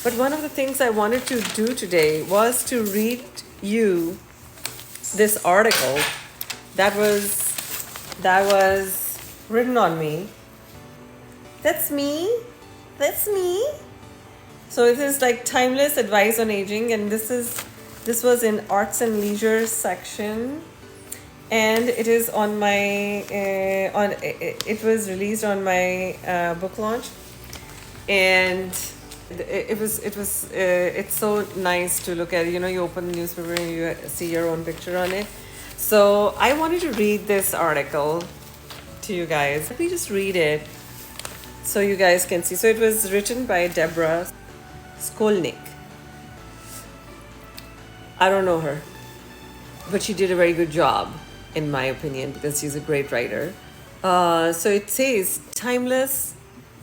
But one of the things I wanted to do today was to read you this article that was written on me. That's me. That's me. So it is like timeless advice on aging, and this was in arts and leisure section, and it is on my it was released on my book launch, and it's so nice to look at. You open the newspaper and you see your own picture on it. So I wanted to read this article to you guys. Let me just read it so you guys can see. So it was written by Deborah Skolnick. I don't know her, but she did a very good job, in my opinion, because she's a great writer. So it says, timeless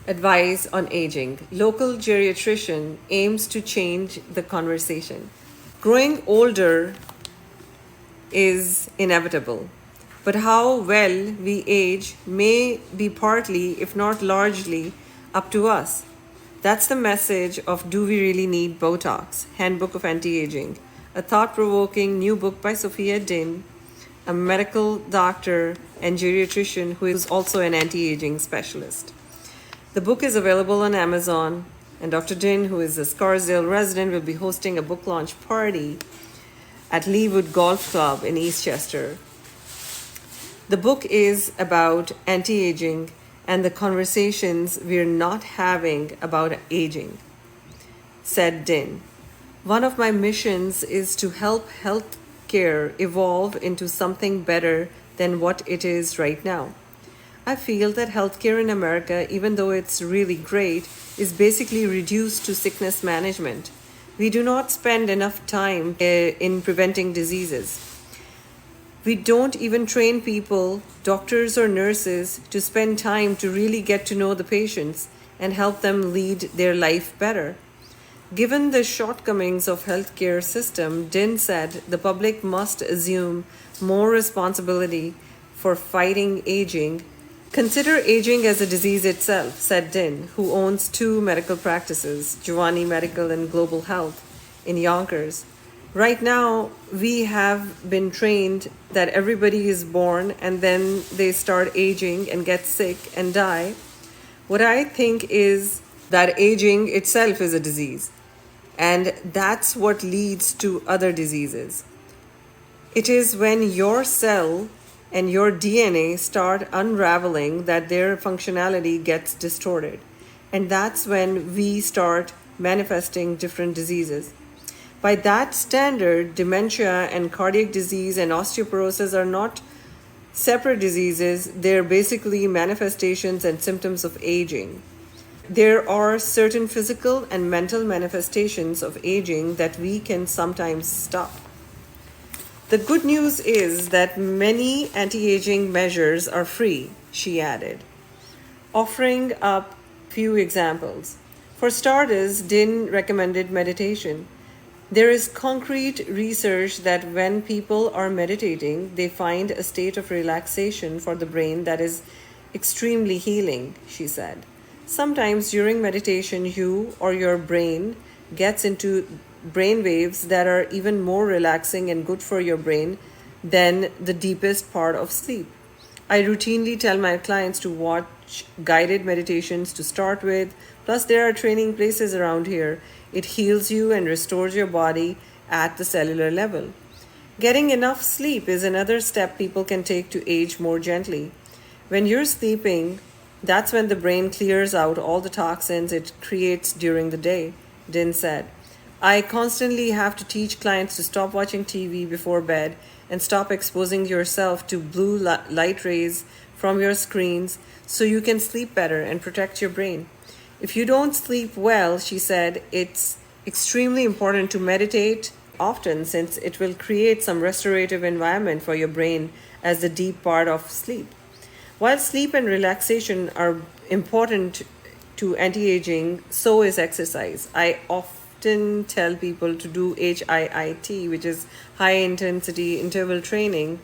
advice on aging. Local geriatrician aims to change the conversation. Growing older is inevitable, but how well we age may be partly, if not largely, up to us. That's the message of Do We Really Need Botox? Handbook of Anti-Aging, a thought-provoking new book by Sophia Din, a medical doctor and geriatrician who is also an anti-aging specialist. The book is available on Amazon, and Dr. Din, who is a Scarsdale resident, will be hosting a book launch party at Leewood Golf Club in Eastchester. The book is about anti-aging and the conversations we're not having about aging, said Din. One of my missions is to help healthcare evolve into something better than what it is right now. I feel that healthcare in America, even though it's really great, is basically reduced to sickness management. We do not spend enough time in preventing diseases. We don't even train people, doctors or nurses, to spend time to really get to know the patients and help them lead their life better. Given the shortcomings of healthcare system, Din said the public must assume more responsibility for fighting aging. Consider aging as a disease itself, said Din, who owns 2 medical practices, Juvanni Medical and Global Health, in Yonkers. Right now, we have been trained that everybody is born and then they start aging and get sick and die. What I think is that aging itself is a disease, and that's what leads to other diseases. It is when your cell and your DNA start unraveling that their functionality gets distorted, and that's when we start manifesting different diseases. By that standard, dementia and cardiac disease and osteoporosis are not separate diseases. They're basically manifestations and symptoms of aging. There are certain physical and mental manifestations of aging that we can sometimes stop. The good news is that many anti-aging measures are free, she added, offering up few examples. For starters, Din recommended meditation. There is concrete research that when people are meditating, they find a state of relaxation for the brain that is extremely healing, she said. Sometimes during meditation, you or your brain gets into brain waves that are even more relaxing and good for your brain than the deepest part of sleep. I routinely tell my clients to watch guided meditations to start with, plus there are training places around here. It heals you and restores your body at the cellular level. Getting enough sleep is another step people can take to age more gently. When you're sleeping, that's when the brain clears out all the toxins it creates during the day, Din said. I constantly have to teach clients to stop watching TV before bed and stop exposing yourself to blue light rays from your screens so you can sleep better and protect your brain. If you don't sleep well, she said, it's extremely important to meditate often since it will create some restorative environment for your brain as the deep part of sleep. While sleep and relaxation are important to anti-aging, so is exercise. I often tell people to do HIIT, which is high intensity interval training.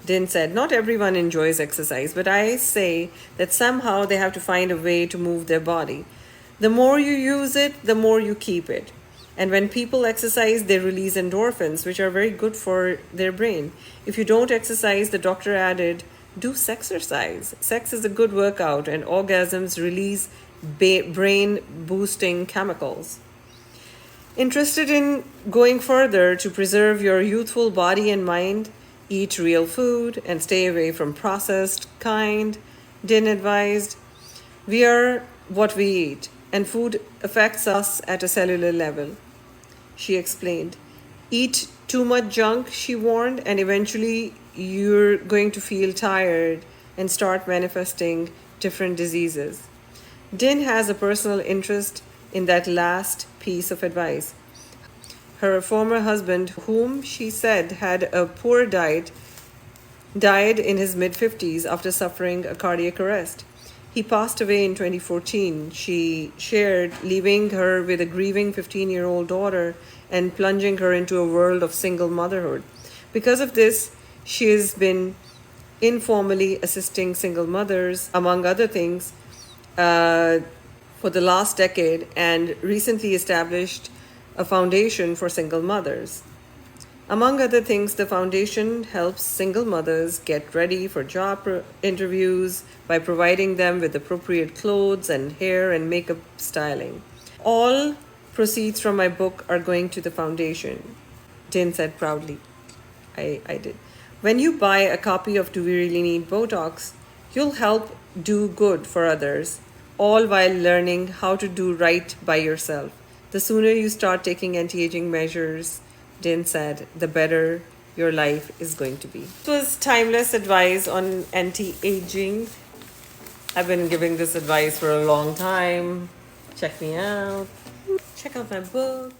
Din said, not everyone enjoys exercise, but I say that somehow they have to find a way to move their body. The more you use it, the more you keep it. And when people exercise, they release endorphins, which are very good for their brain. If you don't exercise, the doctor added, do sexercise. Sex is a good workout, and orgasms release brain boosting chemicals. Interested in going further to preserve your youthful body and mind? Eat real food and stay away from processed kind. Din advised, we are what we eat, and food affects us at a cellular level. She explained, eat too much junk, she warned, and eventually you're going to feel tired and start manifesting different diseases. Din has a personal interest in that last piece of advice. Her former husband, whom she said had a poor diet, died in his mid 50s after suffering a cardiac arrest. He passed away in 2014. She shared, leaving her with a grieving 15-year-old daughter and plunging her into a world of single motherhood. Because of this, she has been informally assisting single mothers, among other things, for the last decade, and recently established a foundation for single mothers. Among other things, the foundation helps single mothers get ready for job interviews by providing them with appropriate clothes and hair and makeup styling. All proceeds from my book are going to the foundation, Din said proudly. I did. When you buy a copy of Do We Really Need Botox, you'll help do good for others, all while learning how to do right by yourself. The sooner you start taking anti-aging measures, Din said, the better your life is going to be. It was timeless advice on anti-aging. I've been giving this advice for a long time. Check me out. Check out my book.